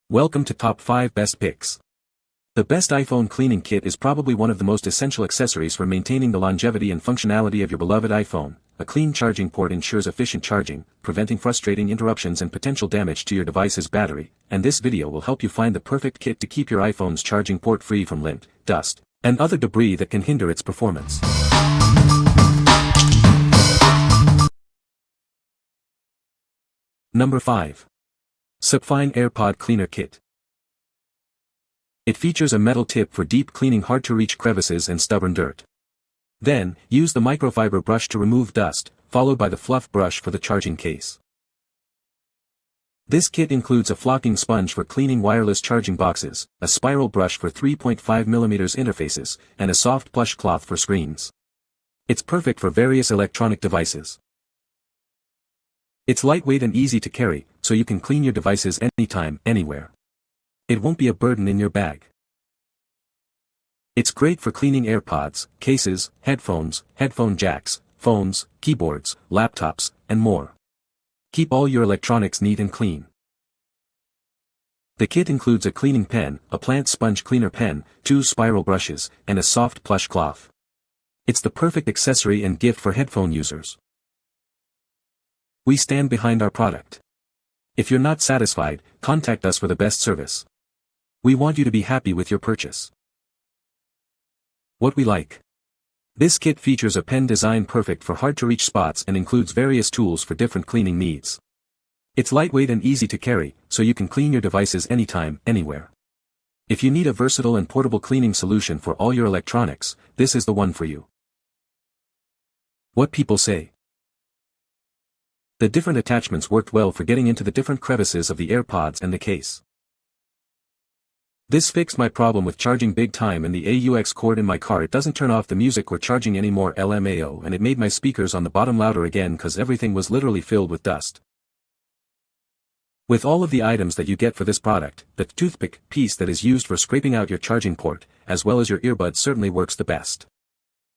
Welcome to Top 5 Best Picks. The best iPhone cleaning kit is probably one of the most essential accessories for maintaining the longevity and functionality of your beloved iPhone. A clean charging port ensures efficient charging, preventing frustrating interruptions and potential damage to your device's battery, and this video will help you find the perfect kit to keep your iPhone's charging port free from lint, dust, and other debris that can hinder its performance. Number 5. SUPFINE Airpod Cleaner Kit. It features a metal tip for deep cleaning hard-to-reach crevices and stubborn dirt. Then, use the microfiber brush to remove dust, followed by the fluff brush for the charging case. This kit includes a flocking sponge for cleaning wireless charging boxes, a spiral brush for 3.5mm interfaces, and a soft plush cloth for screens. It's perfect for various electronic devices. It's lightweight and easy to carry, so you can clean your devices anytime, anywhere. It won't be a burden in your bag. It's great for cleaning AirPods, cases, headphones, headphone jacks, phones, keyboards, laptops, and more. Keep all your electronics neat and clean. The kit includes a cleaning pen, a plant sponge cleaner pen, 2 spiral brushes, and a soft plush cloth. It's the perfect accessory and gift for headphone users. We stand behind our product. If you're not satisfied, contact us for the best service. We want you to be happy with your purchase. What we like. This kit features a pen design perfect for hard-to-reach spots and includes various tools for different cleaning needs. It's lightweight and easy to carry, so you can clean your devices anytime, anywhere. If you need a versatile and portable cleaning solution for all your electronics, this is the one for you. What people say. The different attachments worked well for getting into the different crevices of the AirPods and the case. This fixed my problem with charging big time and the AUX cord in my car. It doesn't turn off the music or charging anymore LMAO, and it made my speakers on the bottom louder again cause everything was literally filled with dust. With all of the items that you get for this product, the toothpick piece that is used for scraping out your charging port, as well as your earbuds certainly works the best.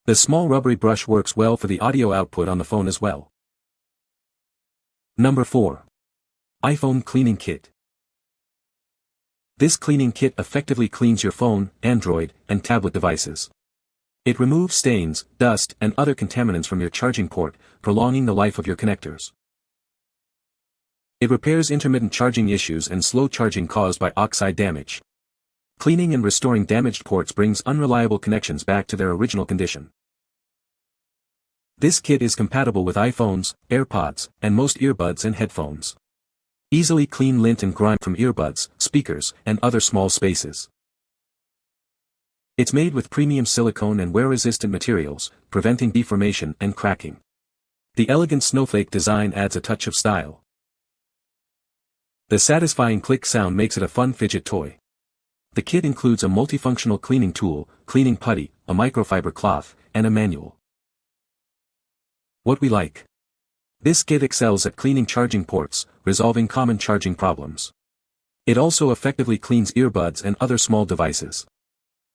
The small rubbery brush works well for the audio output on the phone as well. Number 4. iPhone Cleaning Kit. This cleaning kit effectively cleans your phone, Android, and tablet devices. It removes stains, dust, and other contaminants from your charging port, prolonging the life of your connectors. It repairs intermittent charging issues and slow charging caused by oxide damage. Cleaning and restoring damaged ports brings unreliable connections back to their original condition. This kit is compatible with iPhones, AirPods, and most earbuds and headphones. Easily clean lint and grime from earbuds, speakers, and other small spaces. It's made with premium silicone and wear-resistant materials, preventing deformation and cracking. The elegant snowflake design adds a touch of style. The satisfying click sound makes it a fun fidget toy. The kit includes a multifunctional cleaning tool, cleaning putty, a microfiber cloth, and a manual. What we like. This kit excels at cleaning charging ports, resolving common charging problems. It also effectively cleans earbuds and other small devices.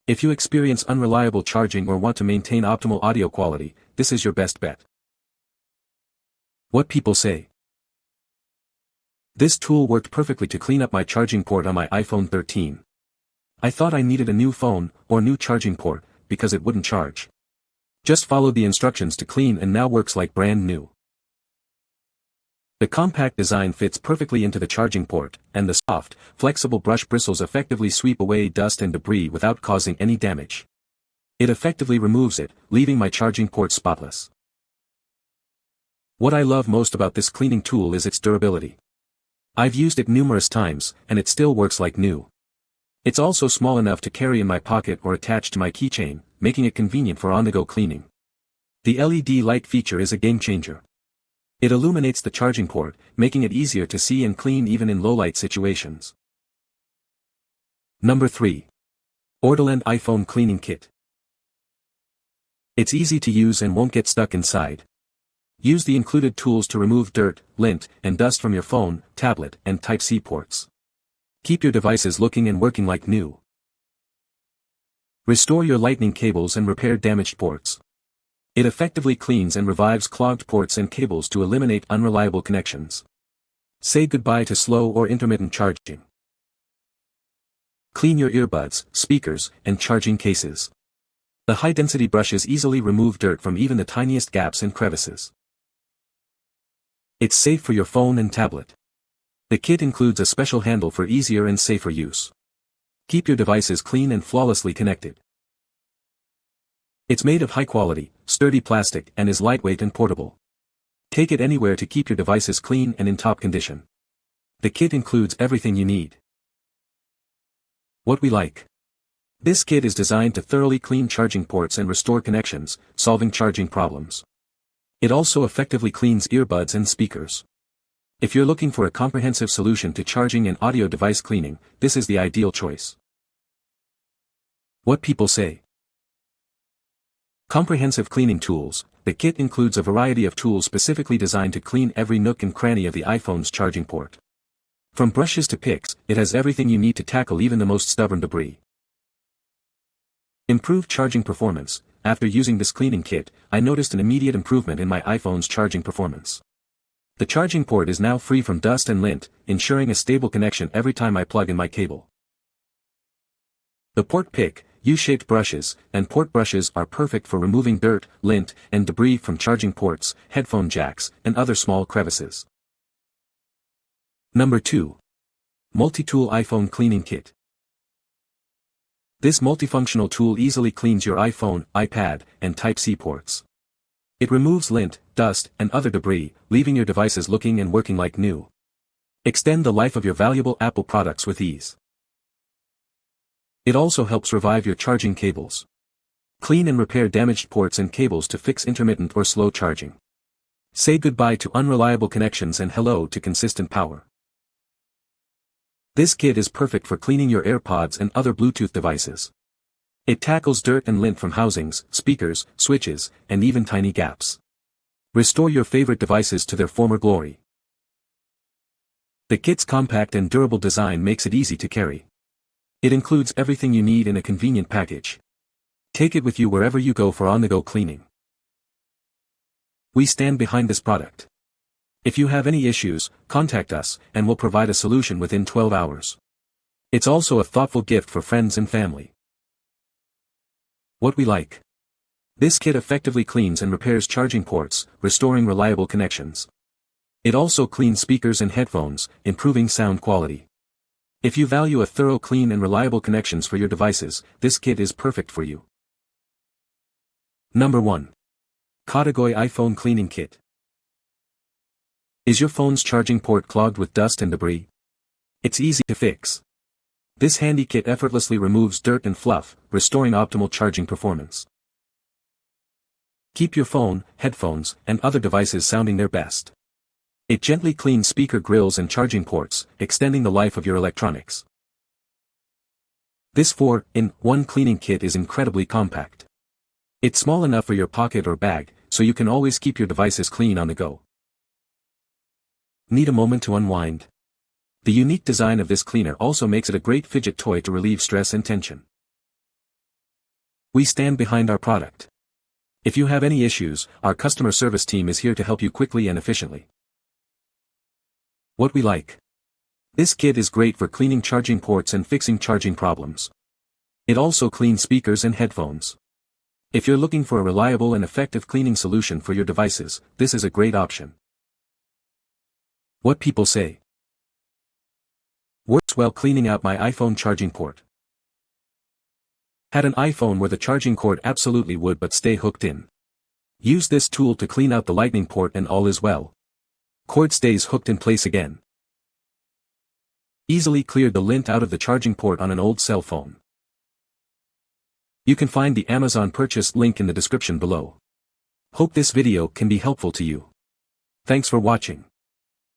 If you experience unreliable charging or want to maintain optimal audio quality, this is your best bet. What people say. This tool worked perfectly to clean up my charging port on my iPhone 13. I thought I needed a new phone, or new charging port, because it wouldn't charge. Just followed the instructions to clean and now works like brand new. The compact design fits perfectly into the charging port, and the soft, flexible brush bristles effectively sweep away dust and debris without causing any damage. It effectively removes it, leaving my charging port spotless. What I love most about this cleaning tool is its durability. I've used it numerous times, and it still works like new. It's also small enough to carry in my pocket or attach to my keychain, making it convenient for on-the-go cleaning. The LED light feature is a game-changer. It illuminates the charging port, making it easier to see and clean even in low-light situations. Number 3. Ordilend iPhone Cleaning Kit. It's easy to use and won't get stuck inside. Use the included tools to remove dirt, lint, and dust from your phone, tablet, and Type-C ports. Keep your devices looking and working like new. Restore your lightning cables and repair damaged ports. It effectively cleans and revives clogged ports and cables to eliminate unreliable connections. Say goodbye to slow or intermittent charging. Clean your earbuds, speakers, and charging cases. The high-density brushes easily remove dirt from even the tiniest gaps and crevices. It's safe for your phone and tablet. The kit includes a special handle for easier and safer use. Keep your devices clean and flawlessly connected. It's made of high-quality, sturdy plastic and is lightweight and portable. Take it anywhere to keep your devices clean and in top condition. The kit includes everything you need. What we like. This kit is designed to thoroughly clean charging ports and restore connections, solving charging problems. It also effectively cleans earbuds and speakers. If you're looking for a comprehensive solution to charging and audio device cleaning, this is the ideal choice. What people say. Comprehensive cleaning tools. The kit includes a variety of tools specifically designed to clean every nook and cranny of the iPhone's charging port. From brushes to picks, it has everything you need to tackle even the most stubborn debris. Improved charging performance. After using this cleaning kit, I noticed an immediate improvement in my iPhone's charging performance. The charging port is now free from dust and lint, ensuring a stable connection every time I plug in my cable. The port pick, U-shaped brushes, and port brushes are perfect for removing dirt, lint, and debris from charging ports, headphone jacks, and other small crevices. Number 2. Multi-Tool iPhone Cleaning Kit. This multifunctional tool easily cleans your iPhone, iPad, and Type-C ports. It removes lint, dust, and other debris, leaving your devices looking and working like new. Extend the life of your valuable Apple products with ease. It also helps revive your charging cables. Clean and repair damaged ports and cables to fix intermittent or slow charging. Say goodbye to unreliable connections and hello to consistent power. This kit is perfect for cleaning your AirPods and other Bluetooth devices. It tackles dirt and lint from housings, speakers, switches, and even tiny gaps. Restore your favorite devices to their former glory. The kit's compact and durable design makes it easy to carry. It includes everything you need in a convenient package. Take it with you wherever you go for on-the-go cleaning. We stand behind this product. If you have any issues, contact us, and we'll provide a solution within 12 hours. It's also a thoughtful gift for friends and family. What we like. This kit effectively cleans and repairs charging ports, restoring reliable connections. It also cleans speakers and headphones, improving sound quality. If you value a thorough, clean and reliable connections for your devices, this kit is perfect for you. Number 1. CODOGOY iPhone Cleaning Kit. Is your phone's charging port clogged with dust and debris? It's easy to fix. This handy kit effortlessly removes dirt and fluff, restoring optimal charging performance. Keep your phone, headphones, and other devices sounding their best. It gently cleans speaker grills and charging ports, extending the life of your electronics. This 4-in-1 cleaning kit is incredibly compact. It's small enough for your pocket or bag, so you can always keep your devices clean on the go. Need a moment to unwind? The unique design of this cleaner also makes it a great fidget toy to relieve stress and tension. We stand behind our product. If you have any issues, our customer service team is here to help you quickly and efficiently. What we like. This kit is great for cleaning charging ports and fixing charging problems. It also cleans speakers and headphones. If you're looking for a reliable and effective cleaning solution for your devices, this is a great option. What people say. Works well cleaning out my iPhone charging port. Had an iPhone where the charging cord absolutely would but stay hooked in. Use this tool to clean out the lightning port and all is well. Cord stays hooked in place again. Easily cleared the lint out of the charging port on an old cell phone. You can find the Amazon purchase link in the description below. Hope this video can be helpful to you. Thanks for watching.